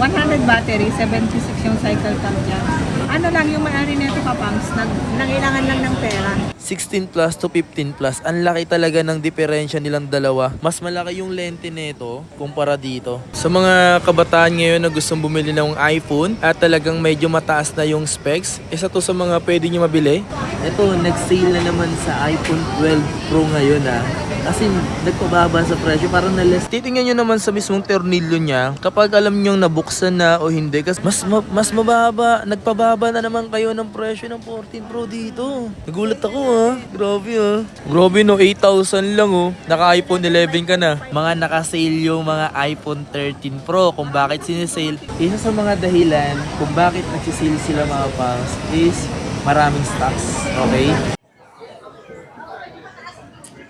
100 battery, 76 yung cycle time niya. Ano lang yung may-ari nito kapangs, nangailangan lang ng pera. 16 plus to 15 plus, ang laki talaga ng diferensya nilang dalawa. Mas malaki yung lente nito kumpara dito. Sa mga kabataan ngayon na gustong bumili ng iPhone at talagang medyo mataas na yung specs, isa to sa mga pwede nyo mabili. Ito, nag-sale na naman sa iPhone 12 Pro ngayon Kasi nagpababa sa presyo, parang na-less. Titingnan nyo naman sa mismong ternilyo niya kapag alam nyo nabuksan na o hindi. Kasi mas mababa, nagpababa na naman kayo ng presyo ng 14 Pro dito. Nagulat ako grabe Grabe no, 8,000 lang Naka iPhone 11 ka na. Mga naka-sale yung mga iPhone 13 Pro. Kung bakit sinisale, isa sa mga dahilan kung bakit nagsisale sila mga pangs is maraming stocks. Okay?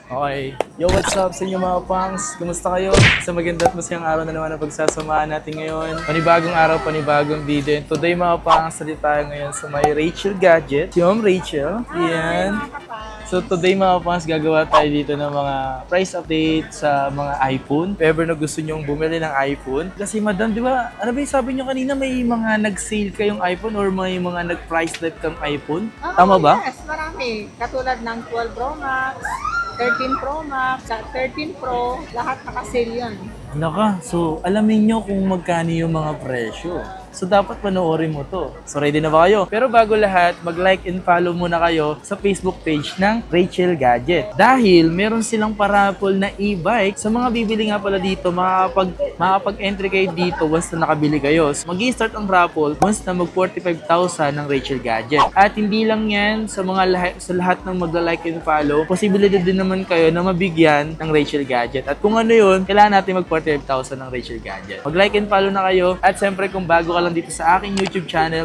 Okay. Yo, what's up sa inyo mga pangs? Kumusta kayo? Sa maganda at masayang araw na naman na pagsasamahan natin ngayon. Panibagong araw, panibagong video. And today mga pangs, salit tayo ngayon sa may Rachel Gadget. Si Ma'am Rachel. Yan. So today mga pangs, gagawa tayo dito ng mga price update sa mga iPhone. If ever na gusto nyong bumili ng iPhone. Kasi madam, di ba, ano ba yung sabi nyo kanina, may mga nag-sale kayong iPhone or may mga nag-price live kang iPhone? Tama ba? Yes, marami. Katulad ng 12 Pro Max, 13 Pro Max, 13 Pro, lahat naka-sale yan. Naka, so alamin nyo kung magkano yung mga presyo. So dapat panoorin mo to. So ready na ba kayo? Pero bago lahat, mag-like and follow muna kayo sa Facebook page ng Rachel Gadget. Dahil meron silang paraffol na e-bike. Sa mga bibili nga pala dito, makapag-entry kayo dito once na nakabili kayo. So, mag-i-start ang raffle once na mag-45,000 ng Rachel Gadget. At hindi lang yan sa lahat ng mag-like and follow, posibilidad din naman kayo na mabigyan ng Rachel Gadget. At kung ano yun, kailangan natin mag-45,000 ng Rachel Gadget. Mag-like and follow na kayo. At syempre kung bago ka lang dito sa aking YouTube channel,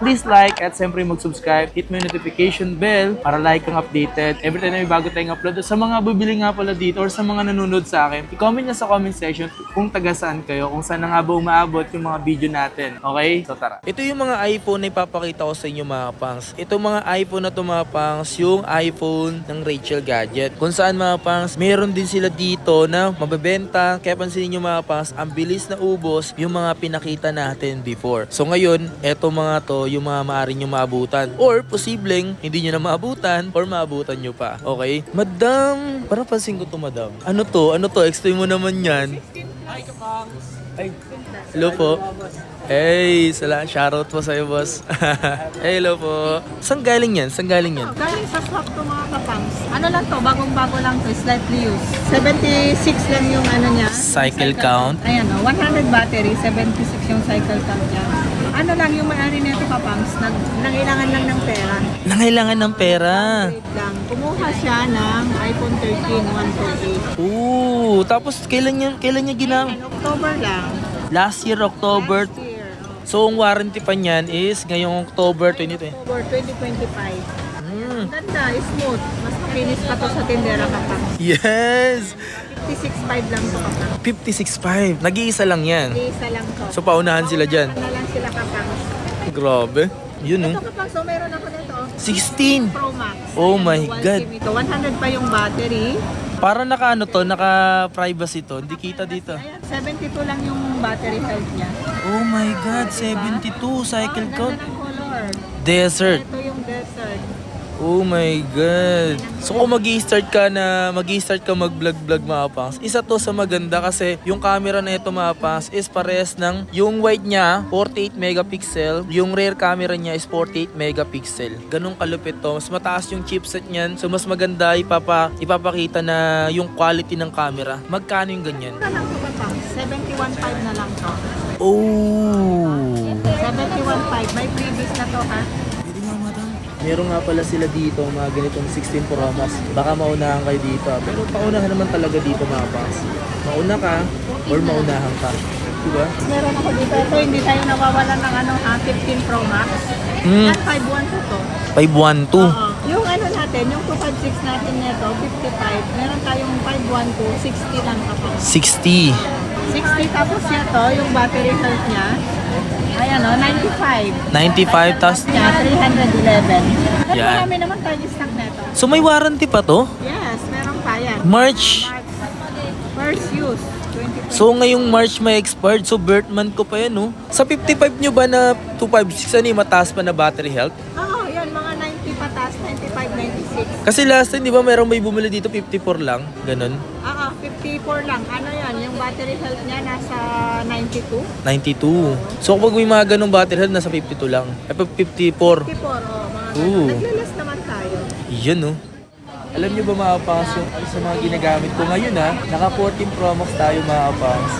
please like at siyempre mag-subscribe, hit mo yung notification bell para like kang updated every time na may bago tayong upload. Sa mga bibili nga pala dito or sa mga nanonood sa akin, i-comment nyo sa comment section kung taga saan kayo, kung saan na nga ba umaabot yung mga video natin. Okay? So tara. Ito yung mga iPhone na ipapakita ko sa inyo mga pangs. Ito mga iPhone na to mga pangs, yung iPhone ng Rachel Gadget. Kung saan mga pangs, meron din sila dito na mabebenta. Kaya pansinin nyo mga pangs, ang bilis na ubos yung mga pinakita natin before. So ngayon, eto mga to, yung mga maaari nyo maabutan. Or posibleng hindi nyo na maabutan or maabutan nyo pa. Okay? Madam! Parang pansin ko to madam. Ano to? Ano to? Explain mo naman yan. Ay, hello po. Hey, shoutout po sa'yo, boss. Hello po. Saan galing yan? Saan galing yan? Galing sa swap to mga kapangs. Ano lang to, bagong-bago lang to, slightly used. 76 lang yung ano niya. Cycle count. Ayan 100 battery, 76 yung cycle count niya. Ano lang yung may-ari nito kapangs, nangailangan lang ng pera. Nangailangan ng pera. Wait lang, kumuha siya ng iPhone 13, 128. Ooh, tapos kailan niya ginamit? October lang. Last year, October. Last year, So, ang warranty pa niyan is ngayong October 2020. October 2025. Ganda, smooth. Mas makinis pa to sa tindera kapangs. Yes! 56.5 lang to kapangs. 56.5. Nag-iisa lang yan. Isa lang to. So, paunahan sila dyan. Na lang sila kapangs. Grabe. Yun, Ito kapangs, so meron ako nito. 16. Pro Max. Oh Ayan, my dual God. SIM ito. 100 pa yung battery. Parang naka-privacy to. Hindi kita dito. Ayan, 72 lang yung battery health niya. Oh my God, 72 cycle Ganda count. ng color. Desert. Ito yung desert. Oh my God. So kung mag-i-start ka mag-vlog mga pangs, isa to sa maganda kasi yung camera na ito mga pangs is pares ng yung wide niya 48 megapixel, yung rear camera niya is 48 megapixel. Ganun kalupit to. Mas mataas yung chipset niyan. So mas maganda ipapakita na yung quality ng camera. Magkano yung ganyan? Ito lang ito kapang. 71.5 na lang to. Oh. 71.5. May previous na to ha. Meron nga pala sila dito mga ganitong 16 Pro Max. Baka maunahan kayo dito. Pero paunahan naman talaga dito mga pangs. Mauna ka or maunahan ka. Diba? Meron ako dito. Ito hindi tayo nawawalan ng 15 Pro Max. Yan 512 to. 512. Oo. Yung ano natin, yung 256 natin nito, 55. Meron tayong 512, 60 lang kapag. 60. 60 tapos ito, yung battery health niya. Ayan 95. 95 tas Niya, 311. At Yan. marami naman tayo stock nito. So may warranty pa to? Yes, meron pa yan. March First use, So ngayong March may expired, so birth month ko pa yan, no? Sa 55 nyo ba na 256, ano yung mataas pa na battery health? Oo, yan, mga 90 patas, 95, 96. Kasi last time, di ba, merong may bumili dito 54 lang, ganun. Oo, 54 lang. Ano yan, yung battery health niya nasa 92. 92. So kapag may mga ganung battery health, nasa 52 lang. Ay, 54. 54, oh, mga Ooh. Naglalas naman tayo. Yan, no? Alam nyo ba mga pangs, yung sa mga ginagamit ko ngayon ha, naka 14 Pro Max tayo mga pangs.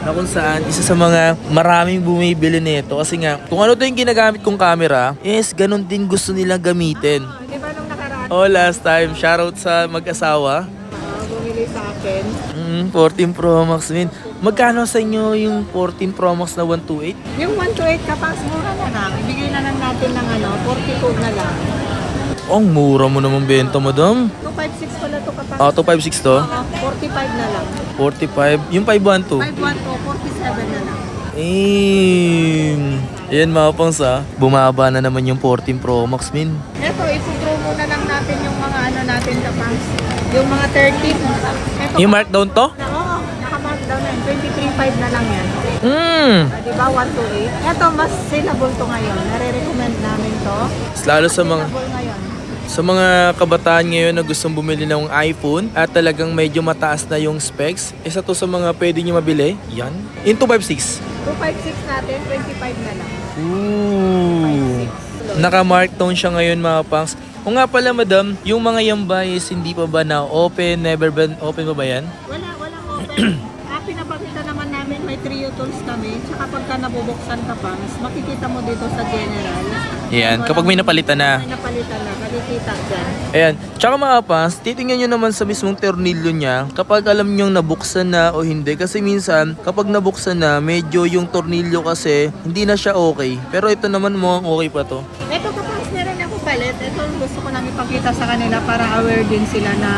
Na kung saan, isa sa mga maraming bumibili nito. Kasi nga, kung ano to yung ginagamit kong camera, yes, ganun din gusto nilang gamitin. Di ba nung nakaraan, Oh, last time, shoutout sa mag-asawa. bumili sa akin? 14 Pro Max, min. Magkano sa inyo yung 14 Pro Max na 128? Yung 128 kapag mura na lang, ibigay na lang natin ng 42 na lang. Oh, ang mura mo naman benta, madam. 256 pala to kapag. 256 to? 45 na lang. 45. Yung 512? 512, 47 na lang. Ayan mga pangs ha. Bumaba na naman yung 14 Pro Max, min. Eto, ipo-draw muna lang natin yung mga ano natin kapag. Yung mga 13. Eto, Yung markdown to? Oo, naka-markdown na yun. 23.5 na lang yan. Di ba, 128? Eto, mas saleable to ngayon. Nare-recommend namin to. Lalo sa mga Saleable ngayon. sa mga kabataan ngayon na gustong bumili ng iPhone at talagang medyo mataas na yung specs, isa to sa mga pwede nyo mabili. Yan. In 256. 256 natin, 25 na lang. Ooh. 26. Naka-markdown siya ngayon mga pangs. O nga pala madam, yung mga yambay is hindi pa ba na open? Never been open pa ba yan? Walang open. Pinapakita naman namin may trio tools kami. Tsaka pagka nabubuksan ka pa, mas makikita mo dito sa general. Yan, kapag may napalitan na. May napalitan na, makikita dyan. Ayan. Tsaka mga pas, titingnan nyo naman sa mismong tornilyo niya kapag alam nyo nabuksan na o hindi. Kasi minsan, kapag nabuksan na, medyo yung tornilyo kasi hindi na siya okay. Pero ito naman mukhang okay pa to. Ito kapag meron ako palit, ito ang gusto ko lang ipakita sa kanila para aware din sila na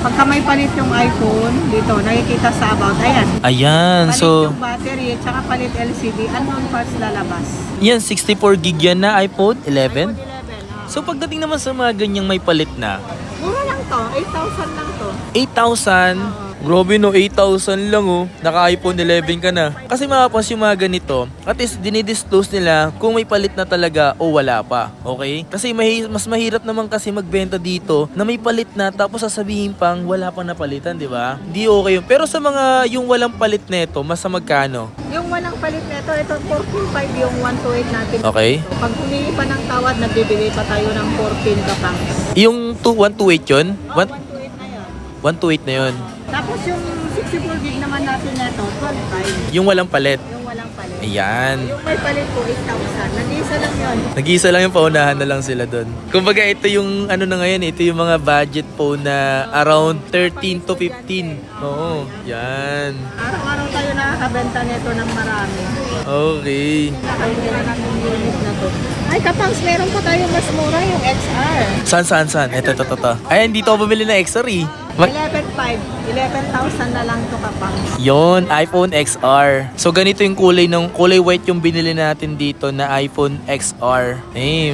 pagka may palit yung iPhone, dito, nakikita sa about. Ayan. Ayan, Palit so, yung battery, tsaka palit LCD, unknown parts lalabas. yan, 64 gig yan na iPhone 11. iPhone 11, oh. So pagdating naman sa mga ganyang may palit na, Mura lang to, 8,000 lang to. 8,000. Grabe no, 8,000 lang oh. Naka iPhone 11 ka na. Kasi mga pas yung mga ganito, at least dinidisclose nila kung may palit na talaga o wala pa. Okay? Kasi mas mahirap naman kasi magbenta dito na may palit na tapos sasabihin pang wala pa na palitan, di ba? Di okay yun. Pero sa mga yung walang palit neto, mas sa magkano? Yung walang palit nito, ito 14.5 yung 128 natin. Okay? Pag humingi pa ng tawad, nagbibigay pa tayo ng 14 kapang. Yung 128 yun? Oh, 128 na yun. 128 na yun. Tapos yung 64 gig naman natin nito, 12.5. Yung walang palit. Yung walang palit. Ayan. Yung may palit po, 8,000. Nag-iisa lang yun. Nag-iisa lang yung paunahan na lang sila doon. Kumbaga ito yung ano na ngayon, ito yung mga budget phone na around 13 to 15. Oo, yan. Araw-araw tayo nakakabenta nito ng marami. Okay. Nakakabenta na ng unit na to. Ay, kapangs, meron pa tayo mas mura yung XR. Saan? Ito. Ayan, dito ako bumili ng XR eh. 11.5. 11,000 na lang to kapangs. Yon, iPhone XR. So ganito yung kulay white yung binili natin dito na iPhone XR.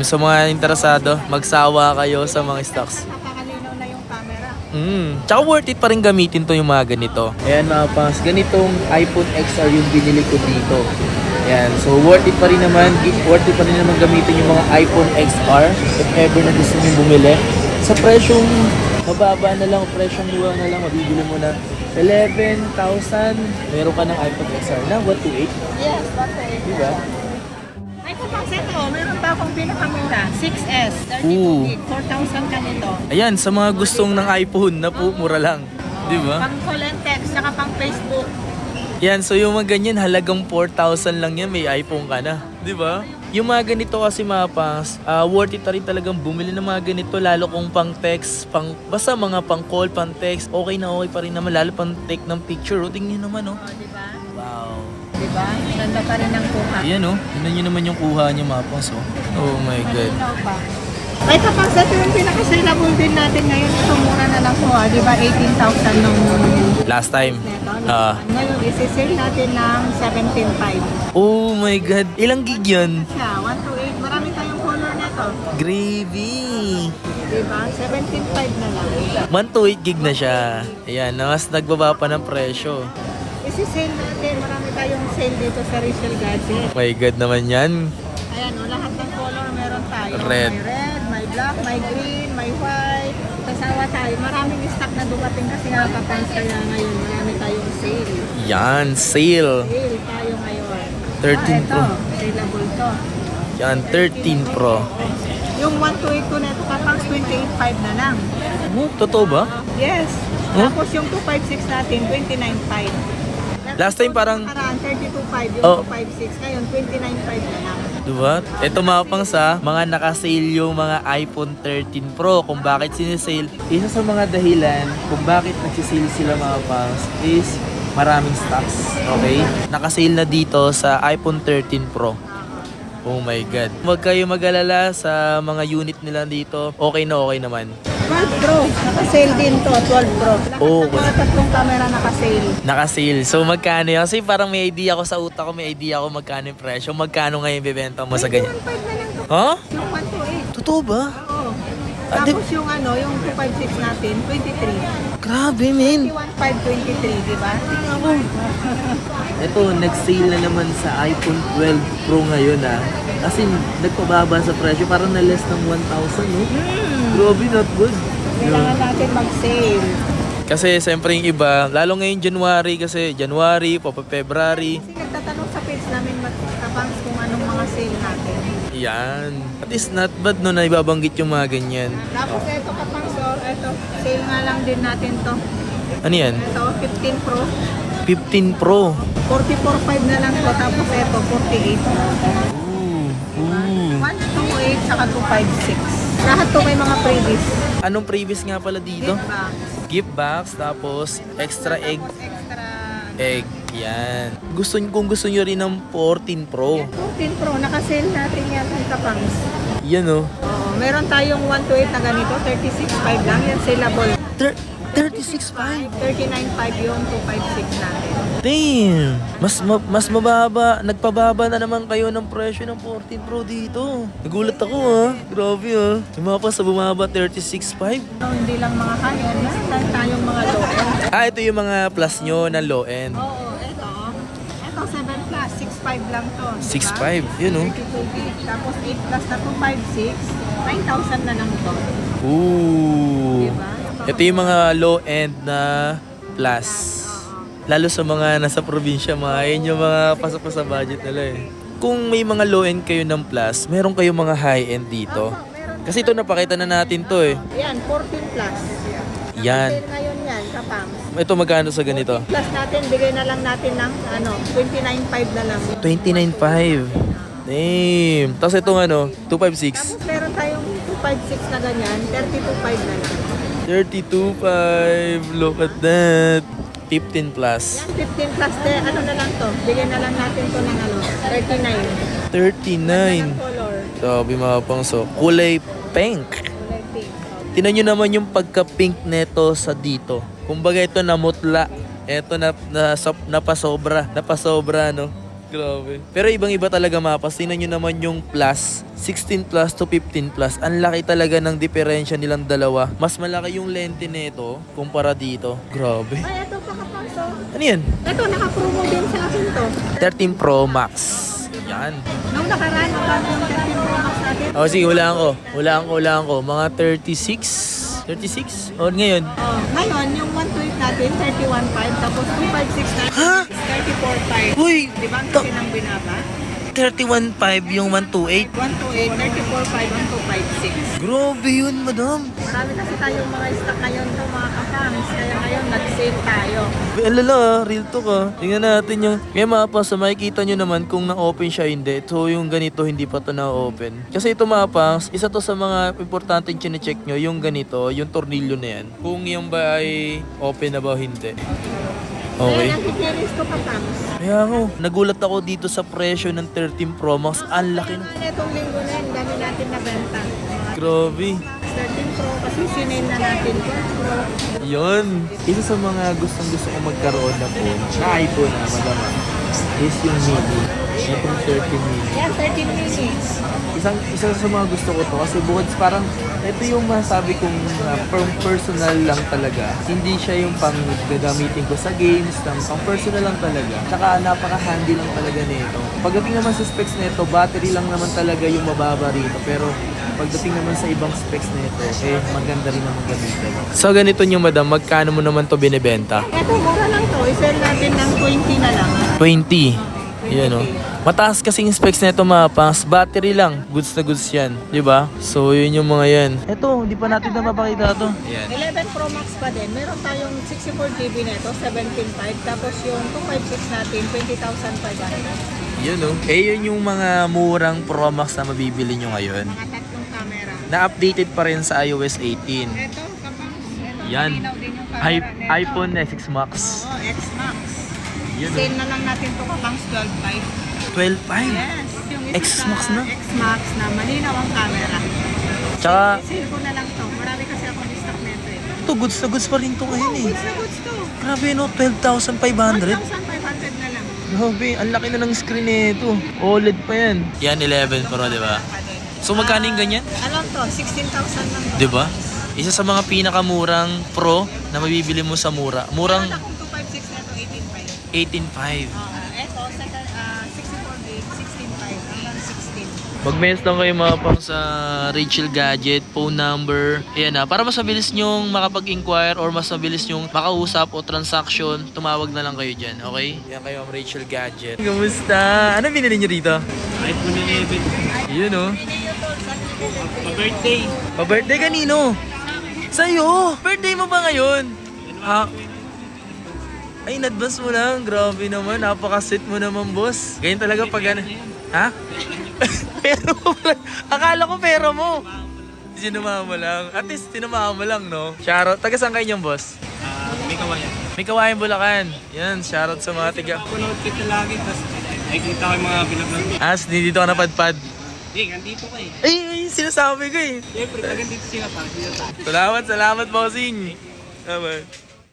Sa mga interesado, magsawa kayo sa mga stocks. Napakalinaw na yung camera. Tsaka worth it pa rin gamitin to yung mga ganito. Ayan mga pangs, ganitong iPhone XR yung binili ko dito. Ayan, so worth it pa rin naman gamitin yung mga iPhone XR if ever na gusto nyo bumili. Sa presyong mababa na lang, presyong mura na lang, mabibili mo na 11,000, meron ka ng iPhone XR na 128. Yes, okay. Diba? Ay, kapangs, ito, meron pa akong pinakamura. 6S, 32 Ooh. gig, 4,000 ka nito. Ayan, sa mga gustong ng iPhone na po, mura lang. Diba? Pang call and text, saka pang Facebook. Yan, so yung mga ganyan, halagang 4,000 lang yan, may iPhone ka na. Di ba? Yung mga ganito kasi mga pangs, worth it na rin talagang bumili ng mga ganito, lalo kung pang text, basta mga pang call, pang text, okay na okay pa rin naman, lalo pang take ng picture. O, tingnan nyo naman, oh. O, diba? Wow. Diba? Ganda pa rin ang kuha. Ayan, oh. Tingnan nyo naman yung kuha niya, mga pangs, oh. Oh my God. Malinaw pa. Ay, kapag ito yung pinaka-saleable din natin ngayon, ito mura na lang po, diba? 18,000 nung Last time. neto. Ah. Ngayon, isi-sale natin ng 17,500. Oh my God. Ilang gig yun? Siya, 128. Marami tayong color neto. Gravy. Diba? 17,500 na lang. 128 gig na siya. Ayan, mas nagbaba pa ng presyo. isi-sale natin. Marami tayong sale dito sa Rachel Gadget. My God naman yan. Ayan, lahat ng color meron tayo. Red. May red, may black, may green, may white. Kasawa tayo. Maraming stock na dumating kasi nga kapans, kaya ngayon marami tayong sale. Yan, sale. Sale tayo ngayon. 13 Pro. Ito, saleable to. Yan, 13 Pro. Yung 1282 na ito, kapang 28.5 na lang. Totoo ba? Yes. Huh? Tapos yung 256 natin, 29.5. Last time parang- 32.5 yung Oh. 256. Ngayon, 29.5 na lang. Diba? Ito mga pang sa mga nakasale yung mga iPhone 13 Pro. Kung bakit sinisale. Isa sa mga dahilan kung bakit nagsisale sila mga pangs is maraming stocks. Okay? Nakasale na dito sa iPhone 13 Pro. Oh my God. Huwag kayo mag-alala sa mga unit nila dito. Okay naman. 12 Pro, naka-sale din to, 12 Pro. Lahat Oh, ng mga tatlong camera naka-sale. Nakasale. So magkano yun? Kasi parang may idea ko sa utak ko, may idea ko magkano yung presyo. Magkano ngayon bibenta mo sa ganyan? 21.5 na lang to. Ha? Yung 128. Totoo ba? Oo. Ah, di- Tapos yung yung 256 natin, 23. Grabe, men. 21.523, di ba? Tingnan mo. Ito, nag-sale na naman sa iPhone 12 Pro ngayon Kasi nagpababa sa presyo, parang na less ng 1,000, no? Grabe, not good. Kailangan natin mag-sale. Kasi siyempre yung iba, lalo ngayon January kasi, January, February. Kasi nagtatanong sa page namin magtabangs kung anong mga sale natin. Yan. At least not bad no, na ibabanggit yung mga ganyan. Tapos ito kapang store, ito, sale nga lang din natin to. Ano yan? Ito, 15 Pro. 15 Pro. 44.5 na lang to, tapos ito, 48. Ooh. 128 saka 256. Lahat to may mga freebies. Anong previous nga pala dito? Gift box. Gift box, tapos extra egg. Tapos extra. Egg, yan. Kung gusto nyo rin ng 14 Pro. 14 Pro, naka-sale natin yan ang kapangs. Yan oh. Oo, meron tayong 128 na ganito, 36.5 lang, yan saleable. 36.5. 39.5 yung 256 natin. Damn! Mas mababa. Nagpababa na naman kayo ng presyo ng 14 Pro dito. Nagulat ako Grabe Yung mga pa sa bumaba 36.5. So, hindi lang mga high-end, meron lang tayong mga low-end. Ito yung mga plus nyo na low end. Oo, ito. Ito 7 plus, 6.5 lang to. 6.5, yun, oh. 32 gig. Tapos 8 plus na 256, 9,000 na lang to. Ooh. Diba? Ito yung mga low end na plus. Lalo sa mga nasa probinsya, yun yung mga pasok pa sa budget nila Kung may mga low end kayo ng plus, meron kayong mga high end dito. Kasi ito napakita na natin to Yan, 14 plus. Yan. Sale ngayon yan, kapang. Ito magkano sa ganito? Plus natin, bigay na lang natin ng 29.5 na lang. 29.5. Damn. Tapos itong 256. Tapos meron tayong 256 na ganyan, 32.5 na lang. 32.5. Look at that. 15 plus. Yan, 15 plus, ano na lang to? Bigyan na lang natin to ng 39. 39. Color. Sabi mga pangso. Kulay pink. Kulay pink. Tinan nyo naman yung pagka-pink neto sa dito. Kumbaga ito namutla. Ito napasobra. Napasobra, no? Grabe. Pero ibang-iba talaga mapas. Tingnan nyo naman yung plus. 16 plus to 15 plus. Ang laki talaga ng diferensya nilang dalawa. Mas malaki yung lente nito kumpara dito. Grabe. Ay, ito pa kapangso. Ano yan? Ito, naka-promo din sa akin to. 13 Pro Max. Yan. Nung nakaraan, magkano yung 13 Pro Max natin? O sige, hulaan ko. Mga 36? 36? O ngayon? Oh, ngayon, yung 128 natin, 31.5. Tapos 256 natin, Ha? 34.5. Uy! Di ba ang kasi nang binaba? 31.5 yung 128. 128, 34.5 ang 256. Grabe yun, madam. Marami kasi tayong mga stock ngayon to mga kapangs. Kaya ngayon, nag-sale tayo. Alala, real talk Tingnan natin yung... Kaya mga pangs, makikita nyo naman kung na-open siya hindi. So yung ganito, hindi pa to na-open. Kasi ito mga pangs, isa to sa mga importante chine-check nyo, yung ganito, yung tornilyo na yan. Kung yung ba ay open na ba o hindi. Okay. Kaya nakikiris ko kapangs. Kaya ako, nagulat ako dito sa presyo ng 13 Pro Max. Ang laki na. Itong linggo na yun, dami natin nabenta. Grabe. 13 Pro, kasi siname na natin 12 Pro. Yun. Isa sa mga gustong gusto ko magkaroon na phone, na iPhone madama, is yung mini. Itong 30 minutes. Yan, 13 minutes. Isa sa mga gusto ko to kasi bukod parang ito yung masabi kong personal lang talaga. Hindi siya yung pang gagamitin ko sa games, pang personal lang talaga. Tsaka napaka-handy lang talaga nito. Pagdating naman sa specs nito, battery lang naman talaga yung mababa rito. Pero pagdating naman sa ibang specs nito, maganda rin naman gamitin. So ganito nyo madam, magkano mo naman to binibenta? Ito, mura lang to. I-sell natin ng 20 na lang. 20. Yan o. Mataas kasing specs nito mapas. Battery lang. Goods na goods yan. Diba? So yun yung mga yan. Ito, hindi pa natin na mapakita to. Yan. 11 Pro Max pa din. Meron tayong 64GB nito, 17.5. Tapos yung 256 natin, 20,500. Yun o. Yun yung mga murang Pro Max na mabibili nyo ngayon. Mga tatlong camera. Na-updated pa rin sa iOS 18. Ito, kapang. Ito, Yan. malinaw din yung camera nito. iPhone SX Max. Oo, X Max. Yun o. Sale na lang natin to kapang 12.5. 12.5. Yes. Yung isa X sa Max na? X Max na malinaw ang camera. Tsaka, Sale ko na lang to. Marami kasi ako stock nito eh. ito, goods na goods pa rin to ngayon eh. Goods na goods to. Grabe no, 12,500. 1,500 na lang. Grabe, ang laki na ng screen nito. OLED pa yan. Yan, 11 Pro, di ba? So, magkano yung ganyan? Alam to, 16,000 lang to. Di ba? Isa sa mga pinakamurang Pro na mabibili mo sa mura. Murang Meron akong 256 na to, 18.5. 18.5. Ito, 64 gig, 16.5 hanggang 16. Mag-mess lang kayo mga pang sa Rachel Gadget, phone number. Ayan na, para mas mabilis nyong makapag-inquire or mas mabilis nyong makausap o transaction, tumawag na lang kayo dyan, okay? Yan kayo ang Rachel Gadget. Kamusta? Ano binili nyo dito? iPhone 11. Yun o. Pa-birthday. Pa-birthday kanino? Sa'yo! Birthday mo ba ngayon? Ha? Ay, in-advance mo lang. Grabe naman. Napaka-sweet mo naman, boss. Ganyan talaga pag ano. Ha? Pero mo pala. Akala ko pera mo. Sinumama mo lang. At least, sinumama mo lang, no? Shoutout. Taga saan kayo niyong, boss? May kawayan. May Kawayan, Bulacan. Yan, shoutout sa mga tiga. Punood kita lagi, tapos nakikita ko yung mga vlog. As, dito ka napadpad. Hindi, nandito ka eh. Ay, sinasabi ko eh. Siyempre, pag nandito sila pa. Salamat, bossing. Salamat.